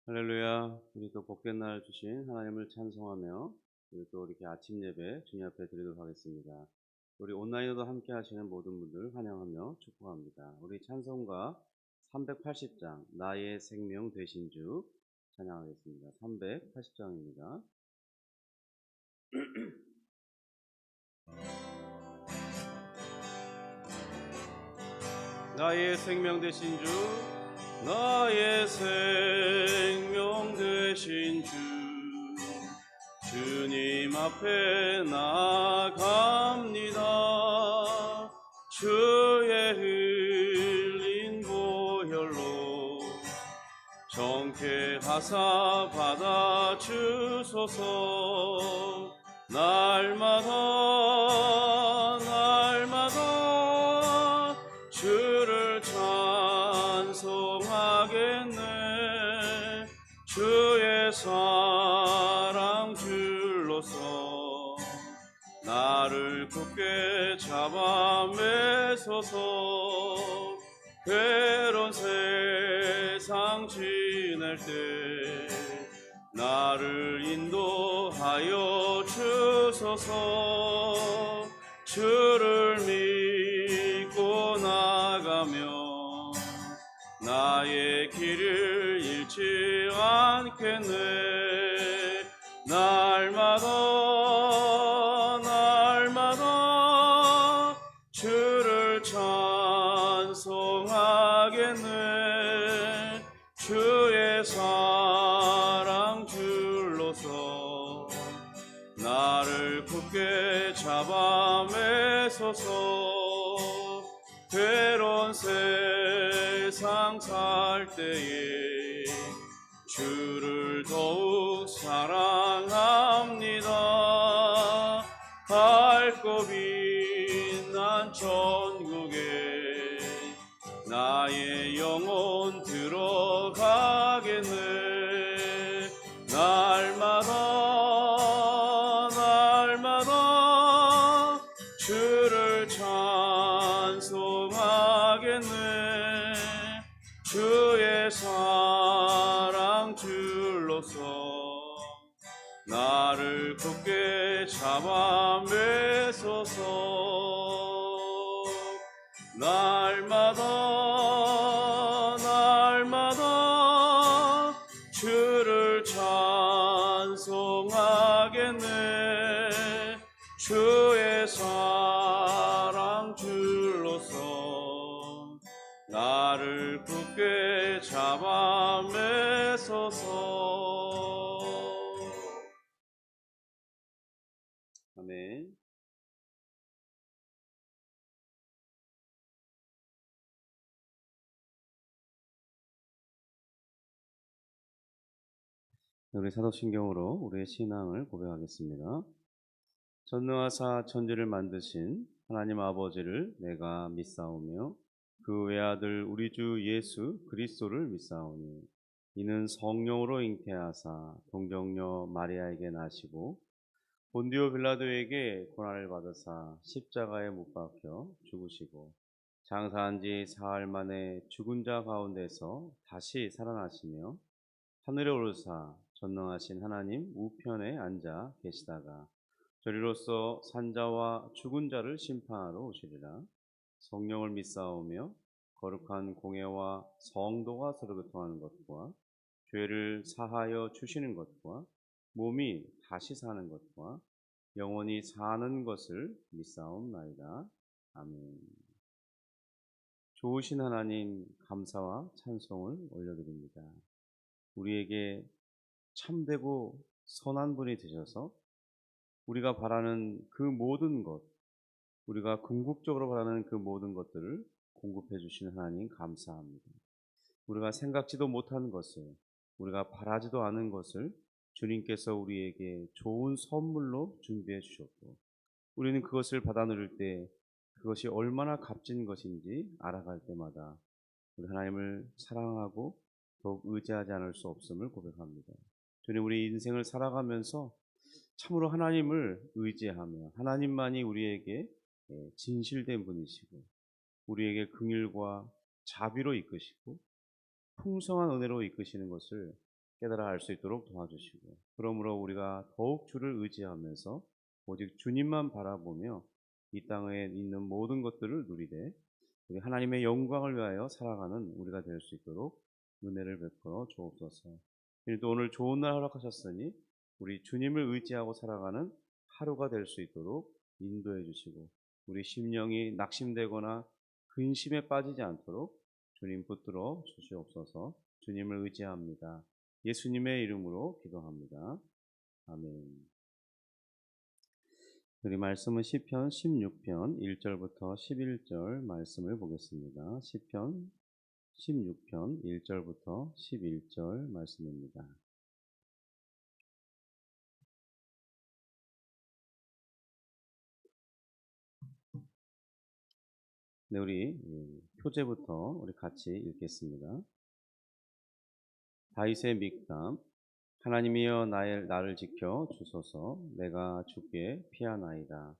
할렐루야. 우리 또 복된 날 주신 하나님을 찬송하며 우리 또 이렇게 아침 예배 주님 앞에 드리도록 하겠습니다. 우리 온라인으로도 함께 하시는 모든 분들 환영하며 축복합니다. 우리 찬송가 380장 나의 생명 되신 주 찬양하겠습니다. 380장입니다. 나의 생명 되신 주, 나의 생명 되신 주, 주님 앞에 나갑니다. 주의 흘린 보혈로 정케하사 받아주소서. 날마다 주를 찬송하겠네. 주의 사랑 줄로서 나를 굳게 잡아 매소서. 괴로운 세상 지낼 때 나를 인도하여 주소서. 주를 믿고 나가며 나의 길을 잃지 않겠네. 날마다 주를 찬송하겠네. 주의 사랑 줄로서 나를 굳게 잡아 매소서. 괴로운 세상 살 때에 주를 더욱 사랑합니다. 밝고 빛난 천국에 나의 영혼 들어가겠네. 날마다 주를 찬송하겠네. 주의 사랑 줄로서 나를 굳게 잡아 매소서. 날마다 주를 찬송하겠네. 주의 사랑 줄로서 나를 굳게 잡아 매소서. 아멘. 우리 사도신경으로 우리의 신앙을 고백하겠습니다. 전능하사 천지를 만드신 하나님 아버지를 내가 믿사오며 그 외아들 우리 주 예수 그리스도를 믿사오니 이는 성령으로 잉태하사 동정녀 마리아에게 나시고 본디오 빌라도에게 고난을 받으사 십자가에 못 박혀 죽으시고 장사한 지 사흘 만에 죽은 자 가운데서 다시 살아나시며 하늘에 오르사 전능하신 하나님 우편에 앉아 계시다가 저리로서 산자와 죽은 자를 심판하러 오시리라. 성령을 믿사오며 거룩한 공예와 성도가 서로 교통하는 것과 죄를 사하여 주시는 것과 몸이 다시 사는 것과 영원히 사는 것을 믿사옵나이다. 아멘. 좋으신 하나님 감사와 찬송을 올려드립니다. 우리에게 참되고 선한 분이 되셔서 우리가 바라는 그 모든 것, 우리가 궁극적으로 바라는 그 모든 것들을 공급해 주시는 하나님 감사합니다. 우리가 생각지도 못한 것을, 우리가 바라지도 않은 것을 주님께서 우리에게 좋은 선물로 준비해 주셨고, 우리는 그것을 받아 누릴 때 그것이 얼마나 값진 것인지 알아갈 때마다 우리 하나님을 사랑하고 더욱 의지하지 않을 수 없음을 고백합니다. 주님, 우리 인생을 살아가면서 참으로 하나님을 의지하며 하나님만이 우리에게 진실된 분이시고 우리에게 긍휼과 자비로 이끄시고 풍성한 은혜로 이끄시는 것을 깨달아 알 수 있도록 도와주시고, 그러므로 우리가 더욱 주를 의지하면서 오직 주님만 바라보며 이 땅에 있는 모든 것들을 누리되 우리 하나님의 영광을 위하여 살아가는 우리가 될 수 있도록 은혜를 베풀어 주옵소서. 또 오늘 좋은 날 허락하셨으니 우리 주님을 의지하고 살아가는 하루가 될 수 있도록 인도해 주시고, 우리 심령이 낙심되거나 근심에 빠지지 않도록 주님 붙들어 주시옵소서. 주님을 의지합니다. 예수님의 이름으로 기도합니다. 아멘. 우리 말씀은 시편 16편 1절부터 11절 말씀을 보겠습니다. 시편 16편 1절부터 11절 말씀입니다. 네, 우리 표제부터 우리 같이 읽겠습니다. 다윗의 믹담. 하나님이여 나를 지켜 주소서. 내가 주께 피하나이다.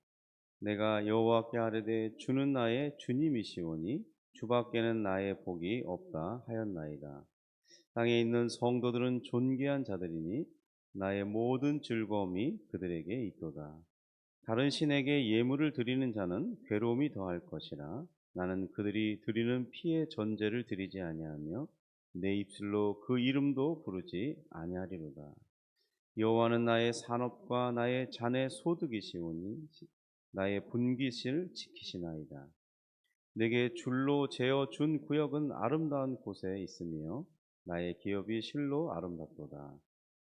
내가 여호와께 아뢰되 주는 나의 주님이시오니 주밖에는 나의 복이 없다 하였나이다. 땅에 있는 성도들은 존귀한 자들이니 나의 모든 즐거움이 그들에게 있도다. 다른 신에게 예물을 드리는 자는 괴로움이 더할 것이라. 나는 그들이 드리는 피의 전제를 드리지 아니하며 내 입술로 그 이름도 부르지 아니하리로다. 여호와는 나의 산업과 나의 잔의 소득이시오니 나의 분깃을 지키시나이다. 내게 줄로 재어 준 구역은 아름다운 곳에 있으며 나의 기업이 실로 아름답도다.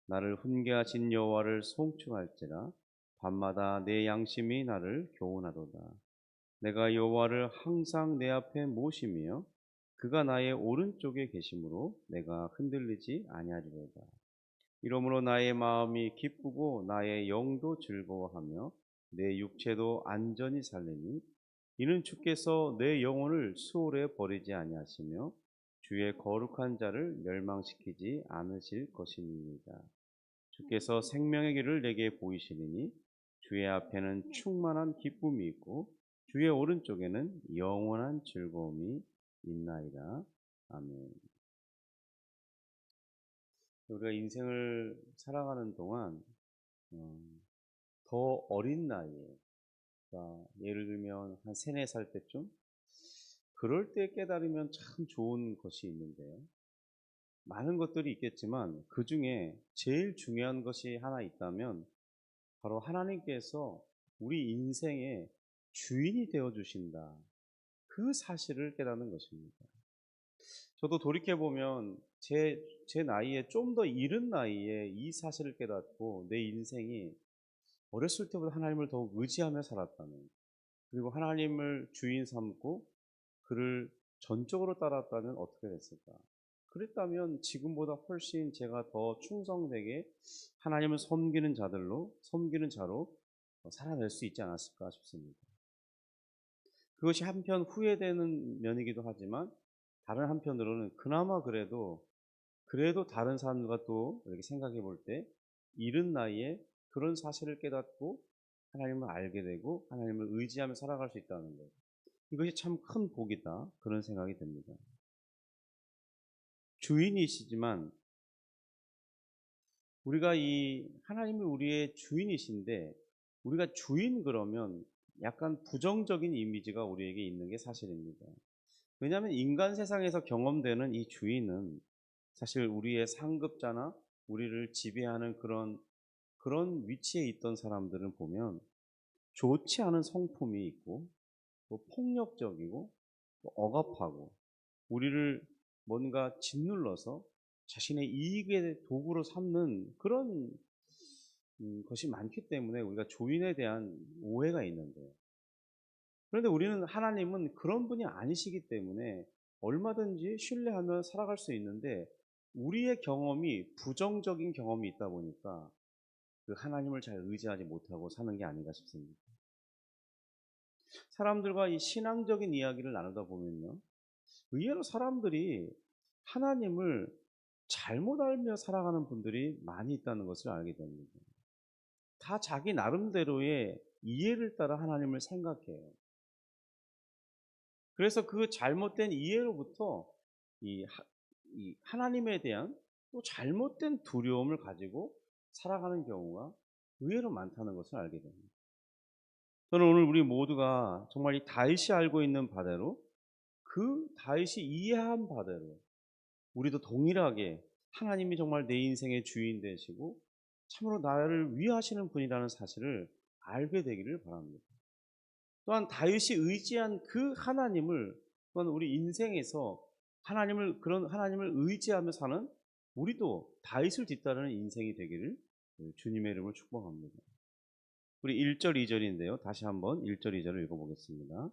나를 훈계하신 여호와를 송축할지라. 밤마다 내 양심이 나를 교훈하도다. 내가 여호와를 항상 내 앞에 모시며 그가 나의 오른쪽에 계심으로 내가 흔들리지 아니하리로다. 이러므로 나의 마음이 기쁘고 나의 영도 즐거워하며 내 육체도 안전히 살리니 이는 주께서 내 영혼을 수월에 버리지 아니하시며 주의 거룩한 자를 멸망시키지 않으실 것입니다. 주께서 생명의 길을 내게 보이시리니 주의 앞에는 충만한 기쁨이 있고 주의 오른쪽에는 영원한 즐거움이 있나이다. 아멘. 우리가 인생을 살아가는 동안 어, 더 어린 나이에, 그러니까 예를 들면 한 세네 살 때쯤, 그럴 때 깨달으면 참 좋은 것이 있는데요. 많은 것들이 있겠지만 그 중에 제일 중요한 것이 하나 있다면 바로 하나님께서 우리 인생의 주인이 되어 주신다. 그 사실을 깨닫는 것입니다. 저도 돌이켜보면 제 나이에 좀 더 이른 나이에 이 사실을 깨닫고 내 인생이 어렸을 때보다 하나님을 더욱 의지하며 살았다는, 그리고 하나님을 주인 삼고 그를 전적으로 따랐다면 어떻게 됐을까? 그랬다면 지금보다 훨씬 제가 더 충성되게 하나님을 섬기는 자로 살아낼 수 있지 않았을까 싶습니다. 그것이 한편 후회되는 면이기도 하지만 다른 한편으로는 그나마 그래도 다른 사람들과 또 이렇게 생각해 볼 때 이른 나이에 그런 사실을 깨닫고 하나님을 알게 되고 하나님을 의지하며 살아갈 수 있다는 것. 이것이 참 큰 복이다. 그런 생각이 듭니다. 주인이시지만 우리가 이 하나님이 우리의 주인이신데 우리가 주인 그러면 약간 부정적인 이미지가 우리에게 있는 게 사실입니다. 왜냐하면 인간 세상에서 경험되는 이 주인은 사실 우리의 상급자나 우리를 지배하는 그런 위치에 있던 사람들은 보면 좋지 않은 성품이 있고 또 폭력적이고 또 억압하고 우리를 뭔가 짓눌러서 자신의 이익의 도구로 삼는 그런 것이 많기 때문에 우리가 주인에 대한 오해가 있는데, 그런데 우리는 하나님은 그런 분이 아니시기 때문에 얼마든지 신뢰하며 살아갈 수 있는데 우리의 경험이 부정적인 경험이 있다 보니까 그 하나님을 잘 의지하지 못하고 사는 게 아닌가 싶습니다. 사람들과 이 신앙적인 이야기를 나누다 보면요, 의외로 사람들이 하나님을 잘못 알며 살아가는 분들이 많이 있다는 것을 알게 됩니다. 다 자기 나름대로의 이해를 따라 하나님을 생각해요. 그래서 그 잘못된 이해로부터 이, 이 하나님에 대한 또 잘못된 두려움을 가지고 살아가는 경우가 의외로 많다는 것을 알게 됩니다. 저는 오늘 우리 모두가 정말 이 다윗이 알고 있는 바대로, 그 다윗이 이해한 바대로 우리도 동일하게 하나님이 정말 내 인생의 주인 되시고 참으로 나를 위하시는 분이라는 사실을 알게 되기를 바랍니다. 또한 다윗이 의지한 그 하나님을, 또한 우리 인생에서 그런 하나님을 의지하며 사는 우리도 다윗을 뒤따르는 인생이 되기를 주님의 이름으로 축복합니다. 우리 1절 2절인데요. 다시 한번 1절 2절을 읽어보겠습니다.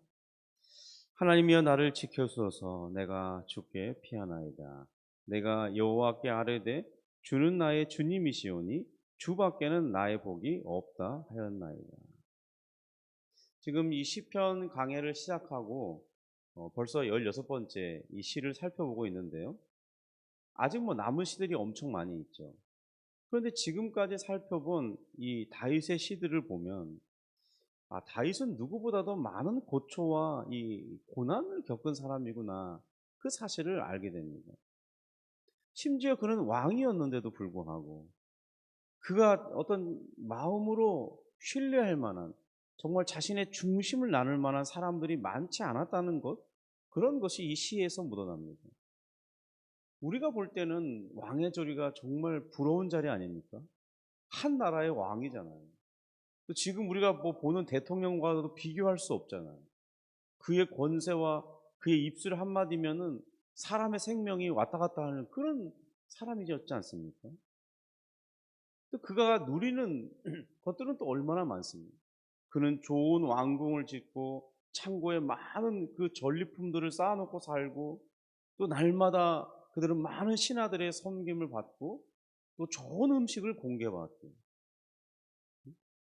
하나님이여 나를 지켜주소서. 내가 주께 피하나이다. 내가 여호와께 아뢰되 주는 나의 주님이시오니 주밖에는 나의 복이 없다 하였나이다. 지금 이 시편 강해를 시작하고 벌써 16번째 이 시를 살펴보고 있는데요. 아직 남은 시들이 엄청 많이 있죠. 그런데 지금까지 살펴본 이 다윗의 시들을 보면 다윗은 누구보다도 많은 고초와 이 고난을 겪은 사람이구나, 그 사실을 알게 됩니다. 심지어 그는 왕이었는데도 불구하고 그가 어떤 마음으로 신뢰할 만한, 정말 자신의 중심을 나눌 만한 사람들이 많지 않았다는 것, 그런 것이 이 시에서 묻어납니다. 우리가 볼 때는 왕의 자리가 정말 부러운 자리 아닙니까? 한 나라의 왕이잖아요. 지금 우리가 보는 대통령과도 비교할 수 없잖아요. 그의 권세와 그의 입술 한마디면은 사람의 생명이 왔다 갔다 하는 그런 사람이었지 않습니까? 또 그가 누리는 것들은 또 얼마나 많습니다. 그는 좋은 왕궁을 짓고 창고에 많은 그 전리품들을 쌓아놓고 살고, 또 날마다 그들은 많은 신하들의 섬김을 받고 또 좋은 음식을 공개받고,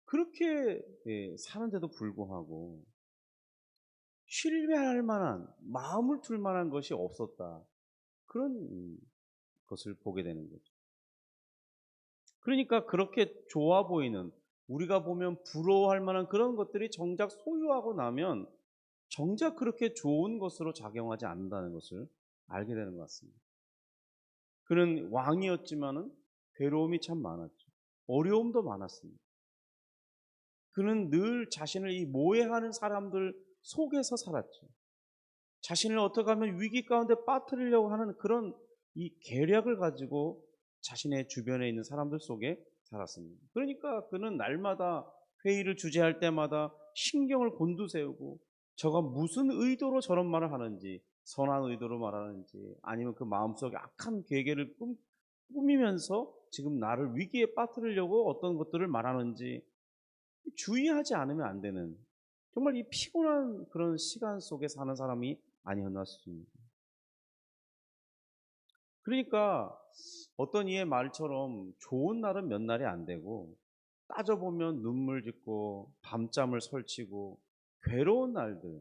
그렇게 사는데도 불구하고 신뢰할 만한, 마음을 둘 만한 것이 없었다, 그런 것을 보게 되는 거죠. 그러니까 그렇게 좋아 보이는, 우리가 보면 부러워할 만한 그런 것들이 정작 소유하고 나면 정작 그렇게 좋은 것으로 작용하지 않는다는 것을 알게 되는 것 같습니다. 그는 왕이었지만은 괴로움이 참 많았죠. 어려움도 많았습니다. 그는 늘 자신을 이 모해하는 사람들 속에서 살았죠. 자신을 어떻게 하면 위기 가운데 빠뜨리려고 하는 그런 이 계략을 가지고 자신의 주변에 있는 사람들 속에 살았습니다. 그러니까 그는 날마다 회의를 주재할 때마다 신경을 곤두세우고, 저가 무슨 의도로 저런 말을 하는지, 선한 의도로 말하는지 아니면 그 마음속에 악한 계획을 꾸미면서 지금 나를 위기에 빠뜨리려고 어떤 것들을 말하는지 주의하지 않으면 안 되는, 정말 이 피곤한 그런 시간 속에 사는 사람이 아니었나 싶습니다. 그러니까 어떤 이의 말처럼 좋은 날은 몇 날이 안 되고, 따져보면 눈물 짓고 밤잠을 설치고 괴로운 날들,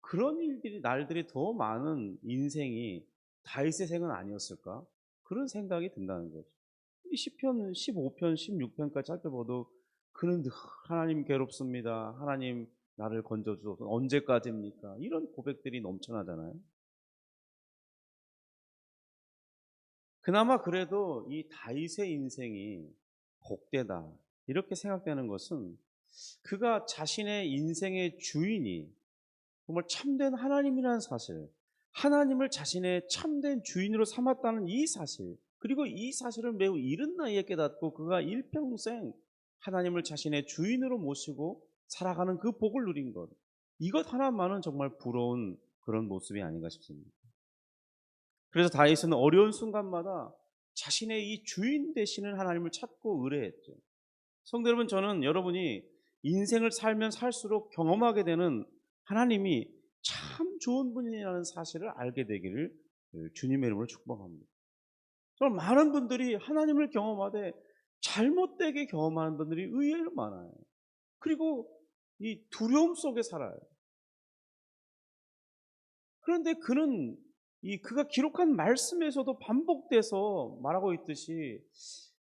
그런 날들이 더 많은 인생이 다윗의 생은 아니었을까, 그런 생각이 든다는 거죠. 이 시편 15편 16편까지 살펴봐도 그는 늘 하나님 괴롭습니다, 하나님 나를 건져주소서, 언제까지입니까, 이런 고백들이 넘쳐나잖아요. 그나마 그래도 이 다윗의 인생이 복되다, 이렇게 생각되는 것은 그가 자신의 인생의 주인이 정말 참된 하나님이라는 사실, 하나님을 자신의 참된 주인으로 삼았다는 이 사실, 그리고 이 사실을 매우 이른 나이에 깨닫고 그가 일평생 하나님을 자신의 주인으로 모시고 살아가는 그 복을 누린 것, 이것 하나만은 정말 부러운 그런 모습이 아닌가 싶습니다. 그래서 다윗은 어려운 순간마다 자신의 이 주인 되시는 하나님을 찾고 의뢰했죠. 성도 여러분, 저는 여러분이 인생을 살면 살수록 경험하게 되는 하나님이 참 좋은 분이라는 사실을 알게 되기를 주님의 이름으로 축복합니다. 정말 많은 분들이 하나님을 경험하되 잘못되게 경험하는 분들이 의외로 많아요. 그리고 이 두려움 속에 살아요. 그런데 그가 기록한 말씀에서도 반복돼서 말하고 있듯이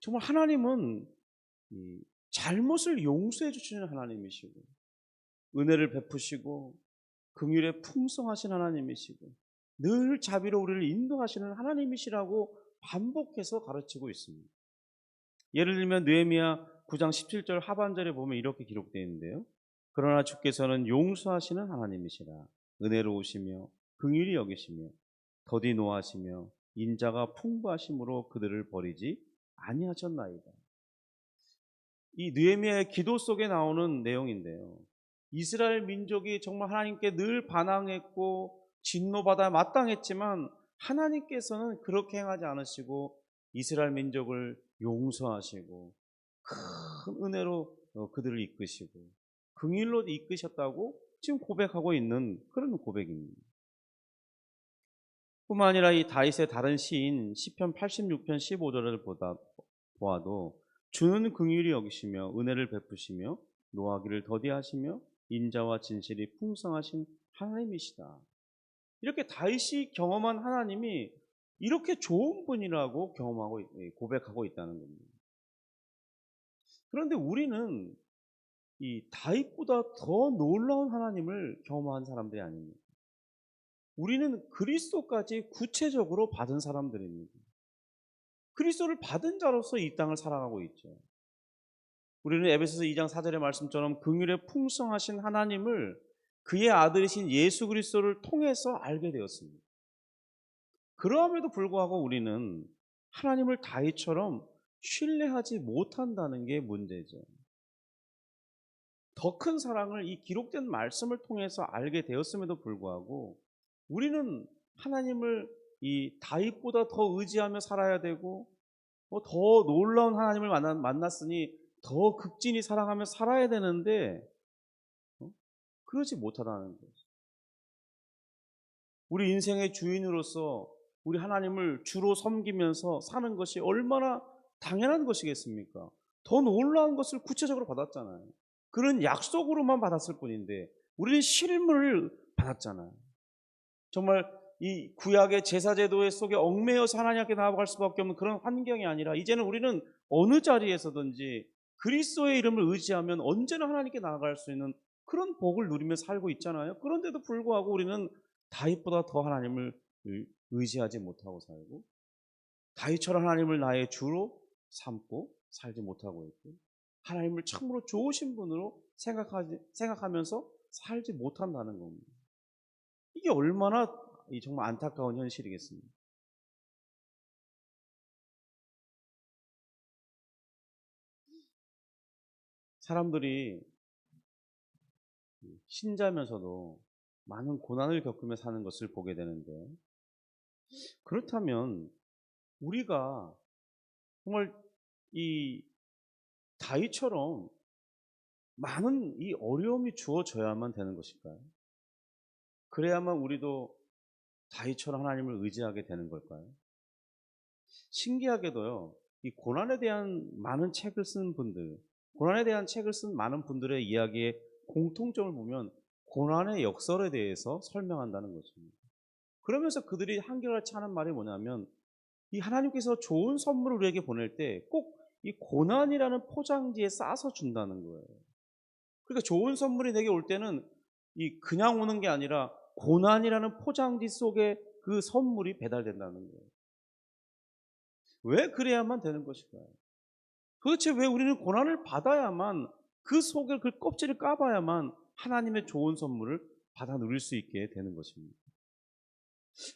정말 하나님은 이 잘못을 용서해 주시는 하나님이시고, 은혜를 베푸시고, 긍휼에 풍성하신 하나님이시고, 늘 자비로 우리를 인도하시는 하나님이시라고 반복해서 가르치고 있습니다. 예를 들면 느헤미야 9장 17절 하반절에 보면 이렇게 기록되어 있는데요. 그러나 주께서는 용서하시는 하나님이시라. 은혜로우시며 긍휼히 여기시며 더디 노하시며 인자가 풍부하심으로 그들을 버리지 아니하셨나이다. 이 느헤미야의 기도 속에 나오는 내용인데요. 이스라엘 민족이 정말 하나님께 늘 반항했고 진노받아 마땅했지만 하나님께서는 그렇게 행하지 않으시고 이스라엘 민족을 용서하시고 큰 은혜로 그들을 이끄시고 긍휼로 이끄셨다고 지금 고백하고 있는 그런 고백입니다. 뿐만 아니라 이 다윗의 다른 시인 시편 86편 15절을 보아도 주는 긍휼히 여기시며 은혜를 베푸시며 노하기를 더디하시며 인자와 진실이 풍성하신 하나님이시다. 이렇게 다윗이 경험한 하나님이 이렇게 좋은 분이라고 경험하고 고백하고 있다는 겁니다. 그런데 우리는 이 다윗보다 더 놀라운 하나님을 경험한 사람들이 아닙니다. 우리는 그리스도까지 구체적으로 받은 사람들입니다. 그리스도를 받은 자로서 이 땅을 살아가고 있죠. 우리는 에베소서 2장 4절의 말씀처럼 긍휼에 풍성하신 하나님을 그의 아들이신 예수 그리스도를 통해서 알게 되었습니다. 그러함에도 불구하고 우리는 하나님을 다윗처럼 신뢰하지 못한다는 게 문제죠. 더 큰 사랑을 이 기록된 말씀을 통해서 알게 되었음에도 불구하고 우리는 하나님을 이 다윗보다 더 의지하며 살아야 되고 더 놀라운 하나님을 만났으니 더 극진히 사랑하며 살아야 되는데 그러지 못하다는 거죠. 우리 인생의 주인으로서 우리 하나님을 주로 섬기면서 사는 것이 얼마나 당연한 것이겠습니까? 더 놀라운 것을 구체적으로 받았잖아요. 그런 약속으로만 받았을 뿐인데 우리는 실물을 받았잖아요. 정말 이 구약의 제사제도의 속에 얽매여서 하나님 앞에 나아갈 수밖에 없는 그런 환경이 아니라 이제는 우리는 어느 자리에서든지 그리스도의 이름을 의지하면 언제나 하나님께 나아갈 수 있는 그런 복을 누리며 살고 있잖아요. 그런데도 불구하고 우리는 다윗보다 더 하나님을 의지하지 못하고 살고 다윗처럼 하나님을 나의 주로 삼고 살지 못하고 있고 하나님을 참으로 좋으신 분으로 생각하면서 살지 못한다는 겁니다. 이게 얼마나 정말 안타까운 현실이겠습니까? 사람들이 신자면서도 많은 고난을 겪으며 사는 것을 보게 되는데 그렇다면 우리가 정말 이 다윗처럼 많은 이 어려움이 주어져야만 되는 것일까요? 그래야만 우리도 다윗처럼 하나님을 의지하게 되는 걸까요? 신기하게도요, 이 고난에 대한 많은 책을 쓴 분들, 고난에 대한 책을 쓴 많은 분들의 이야기의 공통점을 보면 고난의 역설에 대해서 설명한다는 것입니다. 그러면서 그들이 한결같이 하는 말이 뭐냐면 이 하나님께서 좋은 선물을 우리에게 보낼 때 꼭 이 고난이라는 포장지에 싸서 준다는 거예요. 그러니까 좋은 선물이 내게 올 때는 이 그냥 오는 게 아니라 고난이라는 포장지 속에 그 선물이 배달된다는 거예요. 왜 그래야만 되는 것일까요? 도대체 왜 우리는 고난을 받아야만 그 속에 그 껍질을 까봐야만 하나님의 좋은 선물을 받아 누릴 수 있게 되는 것입니다.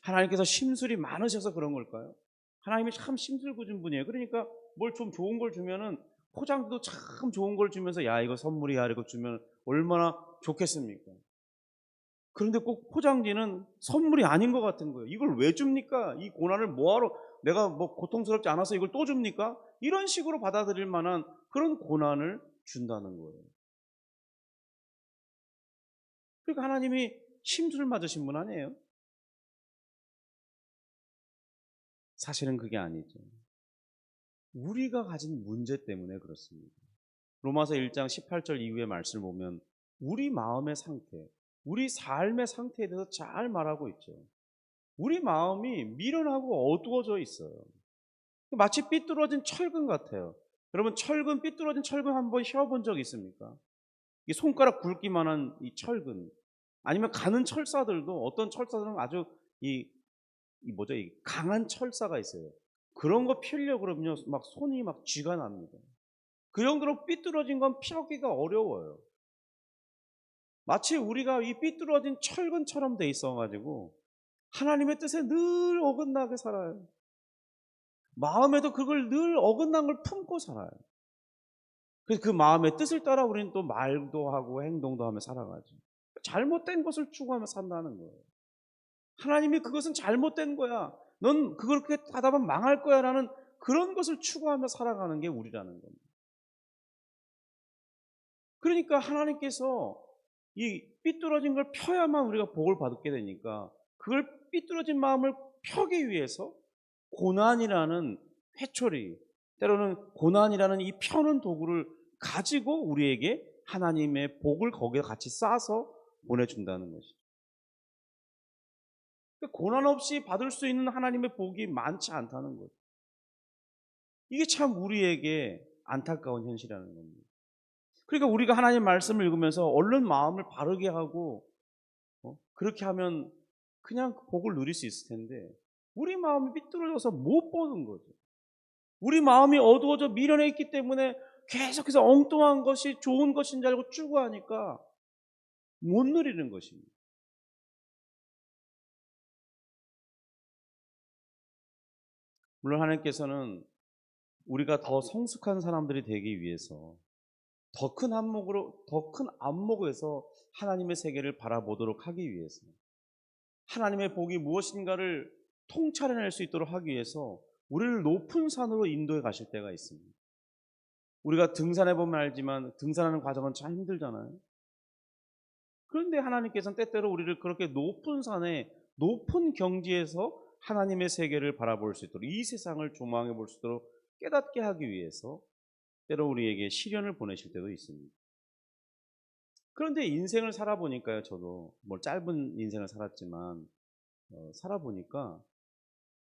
하나님께서 심술이 많으셔서 그런 걸까요? 하나님이 참 심술궂은 분이에요. 그러니까 뭘 좀 좋은 걸 주면은 포장도 참 좋은 걸 주면서 야 이거 선물이야 이거 주면 얼마나 좋겠습니까? 그런데 꼭 포장지는 선물이 아닌 것 같은 거예요. 이걸 왜 줍니까? 이 고난을 뭐하러 내가 뭐 고통스럽지 않아서 이걸 또 줍니까? 이런 식으로 받아들일 만한 그런 고난을 준다는 거예요. 그러니까 하나님이 심술 맞으신 분 아니에요? 사실은 그게 아니죠. 우리가 가진 문제 때문에 그렇습니다. 로마서 1장 18절 이후의 말씀을 보면 우리 마음의 상태, 우리 삶의 상태에 대해서 잘 말하고 있죠. 우리 마음이 미련하고 어두워져 있어요. 마치 삐뚤어진 철근 같아요. 여러분 삐뚤어진 철근 한번 휘어본 적 있습니까? 이 손가락 굵기만한 이 철근 아니면 가는 철사들도 어떤 철사들은 아주 이 강한 철사가 있어요. 그런 거 피우려고 그러면요, 막 손이 막 쥐가 납니다. 그 정도로 삐뚤어진 건 피하기가 어려워요. 마치 우리가 이 삐뚤어진 철근처럼 돼 있어 가지고 하나님의 뜻에 늘 어긋나게 살아요. 마음에도 그걸 늘 어긋난 걸 품고 살아요. 그래서 그 마음의 뜻을 따라 우리는 또 말도 하고 행동도 하며 살아가죠. 잘못된 것을 추구하며 산다는 거예요. 하나님이 그것은 잘못된 거야. 넌 그렇게 하다 보면 망할 거야 라는 그런 것을 추구하며 살아가는 게 우리라는 겁니다. 그러니까 하나님께서 이 삐뚤어진 걸 펴야만 우리가 복을 받게 되니까 그걸 삐뚤어진 마음을 펴기 위해서 고난이라는 회초리, 때로는 고난이라는 이 펴는 도구를 가지고 우리에게 하나님의 복을 거기에 같이 싸서 보내준다는 것이죠. 고난 없이 받을 수 있는 하나님의 복이 많지 않다는 거죠. 이게 참 우리에게 안타까운 현실이라는 겁니다. 그러니까 우리가 하나님 말씀을 읽으면서 얼른 마음을 바르게 하고 그렇게 하면 그냥 복을 누릴 수 있을 텐데 우리 마음이 삐뚤어져서 못 보는 거죠. 우리 마음이 어두워져 미련해 있기 때문에 계속해서 엉뚱한 것이 좋은 것인 줄 알고 추구하니까 못 누리는 것입니다. 물론 하나님께서는 우리가 더 성숙한 사람들이 되기 위해서 더 큰 안목에서 하나님의 세계를 바라보도록 하기 위해서 하나님의 복이 무엇인가를 통찰해낼 수 있도록 하기 위해서 우리를 높은 산으로 인도해 가실 때가 있습니다. 우리가 등산해 보면 알지만 등산하는 과정은 참 힘들잖아요. 그런데 하나님께서는 때때로 우리를 그렇게 높은 산에 높은 경지에서 하나님의 세계를 바라볼 수 있도록 이 세상을 조망해 볼 수 있도록 깨닫게 하기 위해서 때로 우리에게 시련을 보내실 때도 있습니다. 그런데 인생을 살아보니까요, 저도 짧은 인생을 살았지만 살아보니까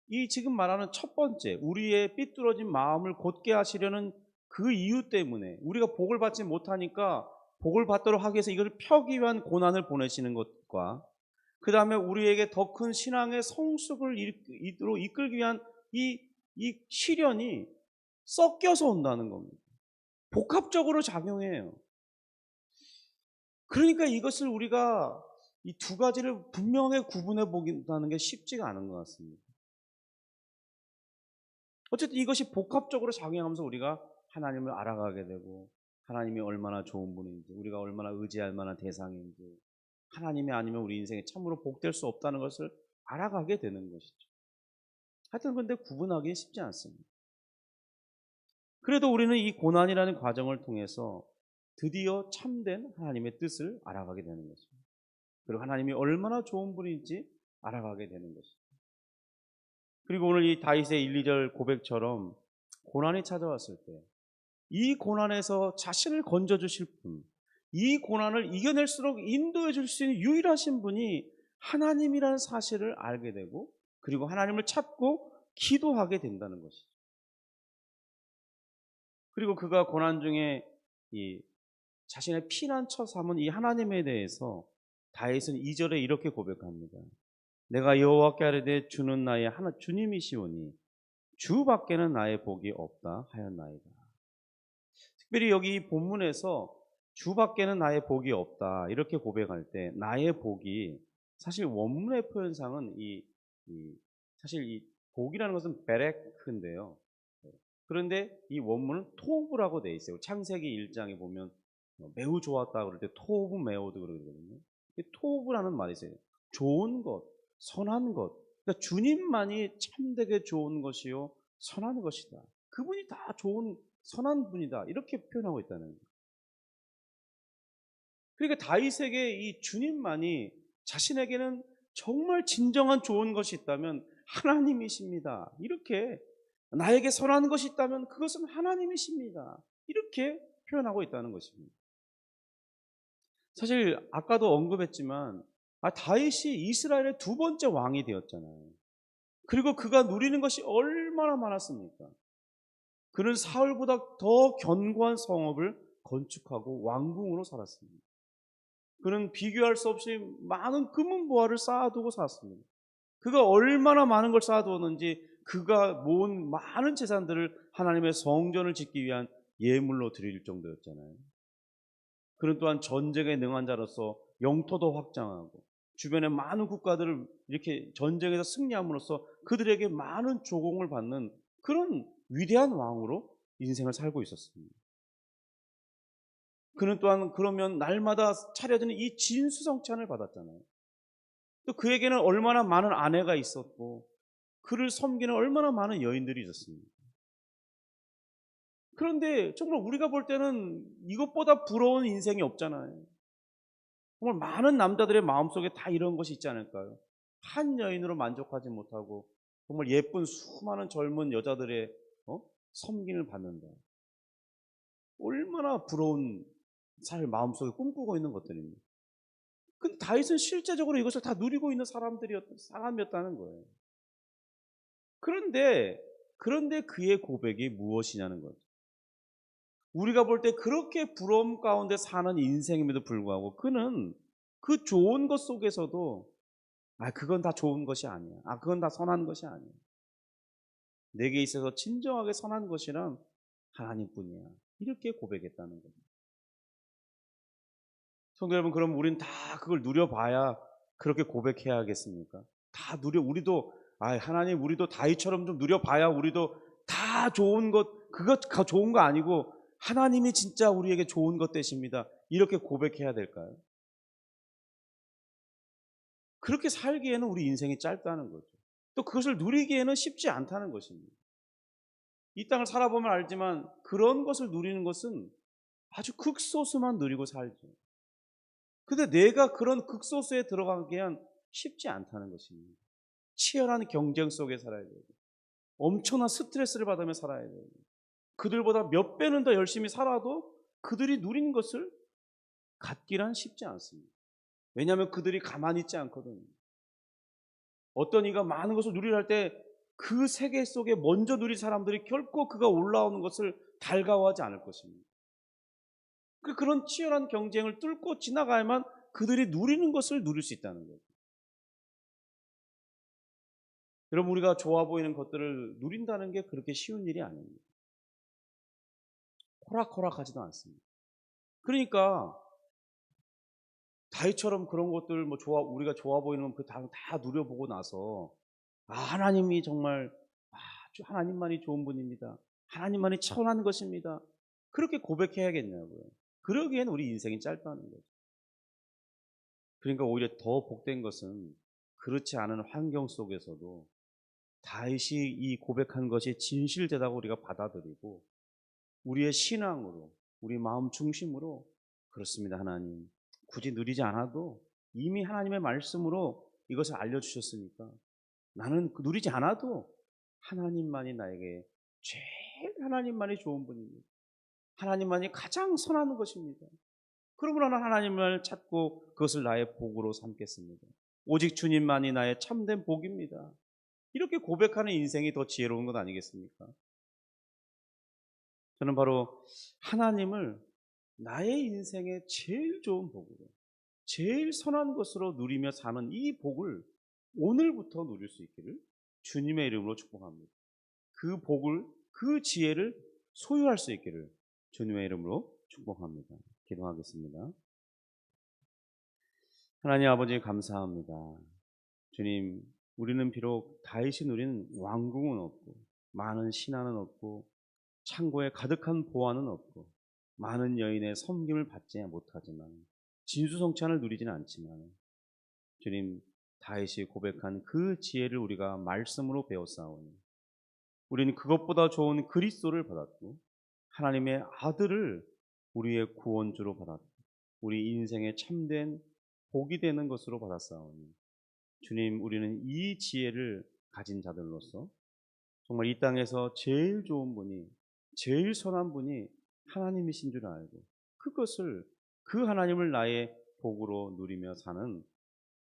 이 지금 말하는 첫 번째 우리의 삐뚤어진 마음을 곧게 하시려는 그 이유 때문에 우리가 복을 받지 못하니까 복을 받도록 하기 위해서 이걸 펴기 위한 고난을 보내시는 것과 그 다음에 우리에게 더 큰 신앙의 성숙을 이끌기 위한 이 시련이 섞여서 온다는 겁니다. 복합적으로 작용해요. 그러니까 이것을 우리가 이 두 가지를 분명히 구분해 보긴다는 게 쉽지가 않은 것 같습니다. 어쨌든 이것이 복합적으로 작용하면서 우리가 하나님을 알아가게 되고 하나님이 얼마나 좋은 분인지 우리가 얼마나 의지할 만한 대상인지 하나님이 아니면 우리 인생에 참으로 복될 수 없다는 것을 알아가게 되는 것이죠. 하여튼 근데 구분하기 쉽지 않습니다. 그래도 우리는 이 고난이라는 과정을 통해서 드디어 참된 하나님의 뜻을 알아가게 되는 것입니다. 그리고 하나님이 얼마나 좋은 분인지 알아가게 되는 것입니다. 그리고 오늘 이 다윗의 1, 2절 고백처럼 고난이 찾아왔을 때 이 고난에서 자신을 건져주실 분, 이 고난을 이겨낼수록 인도해 줄 수 있는 유일하신 분이 하나님이라는 사실을 알게 되고 그리고 하나님을 찾고 기도하게 된다는 것이죠. 그리고 그가 고난 중에 이 자신의 피난처 삼은 이 하나님에 대해서 다윗은 2절에 이렇게 고백합니다. 내가 여호와께 아뢰되 주는 나의 주님이시오니 주밖에는 나의 복이 없다 하였나이다. 특별히 여기 이 본문에서 주밖에는 나의 복이 없다 이렇게 고백할 때 나의 복이 사실 원문의 표현상은 사실 이 복이라는 것은 베레크인데요. 그런데 이 원문은 토브라고 되어 있어요. 창세기 1장에 보면 매우 좋았다 그럴 때 토브 메오드 그러거든요. 토브라는 말이 있어요. 좋은 것, 선한 것. 그러니까 주님만이 참되게 좋은 것이요 선한 것이다. 그분이 다 좋은 선한 분이다. 이렇게 표현하고 있다는 거예요. 그러니까 다윗에게 이 주님만이 자신에게는 정말 진정한 좋은 것이 있다면 하나님이십니다. 이렇게 나에게 선한 것이 있다면 그것은 하나님이십니다. 이렇게 표현하고 있다는 것입니다. 사실 아까도 언급했지만 다윗이 이스라엘의 두 번째 왕이 되었잖아요. 그리고 그가 누리는 것이 얼마나 많았습니까? 그는 사울보다 더 견고한 성읍을 건축하고 왕궁으로 살았습니다. 그는 비교할 수 없이 많은 금은보화를 쌓아두고 살았습니다. 그가 얼마나 많은 걸 쌓아두었는지 그가 모은 많은 재산들을 하나님의 성전을 짓기 위한 예물로 드릴 정도였잖아요. 그는 또한 전쟁에 능한 자로서 영토도 확장하고 주변의 많은 국가들을 이렇게 전쟁에서 승리함으로써 그들에게 많은 조공을 받는 그런 위대한 왕으로 인생을 살고 있었습니다. 그는 또한 그러면 날마다 차려지는 이 진수성찬을 받았잖아요. 또 그에게는 얼마나 많은 아내가 있었고 그를 섬기는 얼마나 많은 여인들이 있었습니다. 그런데 정말 우리가 볼 때는 이것보다 부러운 인생이 없잖아요. 정말 많은 남자들의 마음속에 다 이런 것이 있지 않을까요? 한 여인으로 만족하지 못하고 정말 예쁜 수많은 젊은 여자들의 섬김을 받는다. 얼마나 부러운 삶을 마음속에 꿈꾸고 있는 것들입니다. 근데 다윗은 실제적으로 이것을 다 누리고 있는 사람이었다는 거예요. 그런데 그의 고백이 무엇이냐는 거죠. 우리가 볼 때 그렇게 부러움 가운데 사는 인생임에도 불구하고 그는 그 좋은 것 속에서도 그건 다 좋은 것이 아니야. 그건 다 선한 것이 아니야. 내게 있어서 진정하게 선한 것이란 하나님뿐이야. 이렇게 고백했다는 겁니다. 성도 여러분, 그럼 우리는 다 그걸 누려봐야 그렇게 고백해야 하겠습니까? 다 우리도 하나님 우리도 다윗처럼 좀 누려봐야 우리도 다 좋은 것 그것 좋은 거 아니고 하나님이 진짜 우리에게 좋은 것 되십니다. 이렇게 고백해야 될까요? 그렇게 살기에는 우리 인생이 짧다는 거죠. 또 그것을 누리기에는 쉽지 않다는 것입니다. 이 땅을 살아보면 알지만 그런 것을 누리는 것은 아주 극소수만 누리고 살죠. 근데 내가 그런 극소수에 들어가기엔 쉽지 않다는 것입니다. 치열한 경쟁 속에 살아야 되고 엄청난 스트레스를 받으며 살아야 되고 그들보다 몇 배는 더 열심히 살아도 그들이 누린 것을 갖기란 쉽지 않습니다. 왜냐하면 그들이 가만히 있지 않거든요. 어떤 이가 많은 것을 누리려 할 때 그 세계 속에 먼저 누린 사람들이 결코 그가 올라오는 것을 달가워하지 않을 것입니다. 그런 치열한 경쟁을 뚫고 지나가야만 그들이 누리는 것을 누릴 수 있다는 거죠. 여러분, 우리가 좋아 보이는 것들을 누린다는 게 그렇게 쉬운 일이 아닙니다. 호락호락하지도 않습니다. 그러니까 다윗처럼 그런 것들 우리가 좋아 보이는 그 다 누려보고 나서 하나님이 정말 아주 하나님만이 좋은 분입니다. 하나님만이 선한 것입니다. 그렇게 고백해야겠냐고요. 그러기엔 우리 인생이 짧다는 거죠. 그러니까 오히려 더 복된 것은 그렇지 않은 환경 속에서도 다윗이 이 고백한 것이 진실되다고 우리가 받아들이고 우리의 신앙으로 우리 마음 중심으로 그렇습니다. 하나님 굳이 누리지 않아도 이미 하나님의 말씀으로 이것을 알려주셨으니까 나는 누리지 않아도 하나님만이 나에게 제일 하나님만이 좋은 분입니다. 하나님만이 가장 선한 것입니다. 그러므로 나는 하나님을 찾고 그것을 나의 복으로 삼겠습니다. 오직 주님만이 나의 참된 복입니다. 이렇게 고백하는 인생이 더 지혜로운 것 아니겠습니까? 저는 바로 하나님을 나의 인생의 제일 좋은 복으로 제일 선한 것으로 누리며 사는 이 복을 오늘부터 누릴 수 있기를 주님의 이름으로 축복합니다. 그 복을 그 지혜를 소유할 수 있기를 주님의 이름으로 축복합니다. 기도하겠습니다. 하나님 아버지 감사합니다. 주님, 우리는 비록 다윗이 누린 왕궁은 없고 많은 신하는 없고 창고에 가득한 보화는 없고 많은 여인의 섬김을 받지 못하지만 진수성찬을 누리지는 않지만 주님, 다윗이 고백한 그 지혜를 우리가 말씀으로 배웠사오니 우리는 그것보다 좋은 그리스도를 받았고 하나님의 아들을 우리의 구원주로 받았고 우리 인생의 참된 복이 되는 것으로 받았사오니 주님, 우리는 이 지혜를 가진 자들로서 정말 이 땅에서 제일 좋은 분이 제일 선한 분이 하나님이신 줄 알고 그것을 그 하나님을 나의 복으로 누리며 사는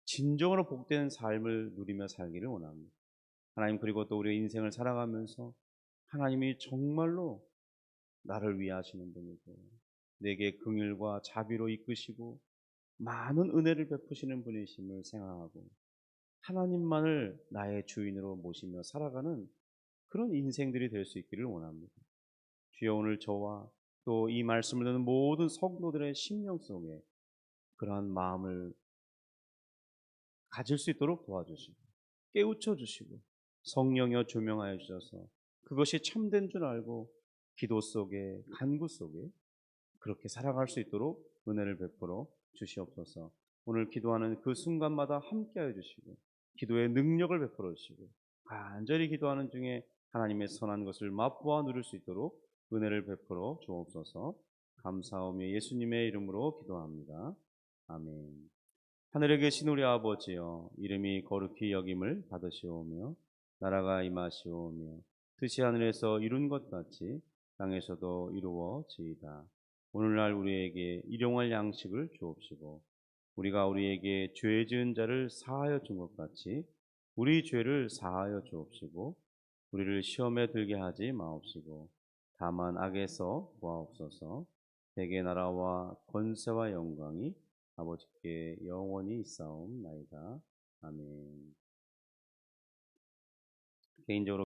진정으로 복된 삶을 누리며 살기를 원합니다. 하나님, 그리고 또 우리의 인생을 살아가면서 하나님이 정말로 나를 위하시는 분이고 내게 긍휼과 자비로 이끄시고 많은 은혜를 베푸시는 분이심을 생각하고 하나님만을 나의 주인으로 모시며 살아가는 그런 인생들이 될 수 있기를 원합니다. 주여, 오늘 저와 또 이 말씀을 듣는 모든 성도들의 심령 속에 그러한 마음을 가질 수 있도록 도와주시고 깨우쳐 주시고 성령여 조명하여 주셔서 그것이 참된 줄 알고 기도 속에 간구 속에 그렇게 살아갈 수 있도록 은혜를 베풀어 주시옵소서. 오늘 기도하는 그 순간마다 함께하여 주시고 기도의 능력을 베풀어 주시고 간절히 기도하는 중에 하나님의 선한 것을 맛보아 누릴 수 있도록 은혜를 베풀어 주옵소서. 감사하며 예수님의 이름으로 기도합니다. 아멘. 하늘에 계신 우리 아버지여, 이름이 거룩히 여김을 받으시오며 나라가 임하시오며 뜻이 하늘에서 이룬 것 같이 땅에서도 이루어지이다. 오늘날 우리에게 일용할 양식을 주옵시고 우리가 우리에게 죄 지은 자를 사하여 준 것 같이 우리 죄를 사하여 주옵시고 우리를 시험에 들게 하지 마옵시고 다만 악에서 구하옵소서. 대개 나라와 권세와 영광이 아버지께 영원히 있사옵나이다. 아멘. 개인적으로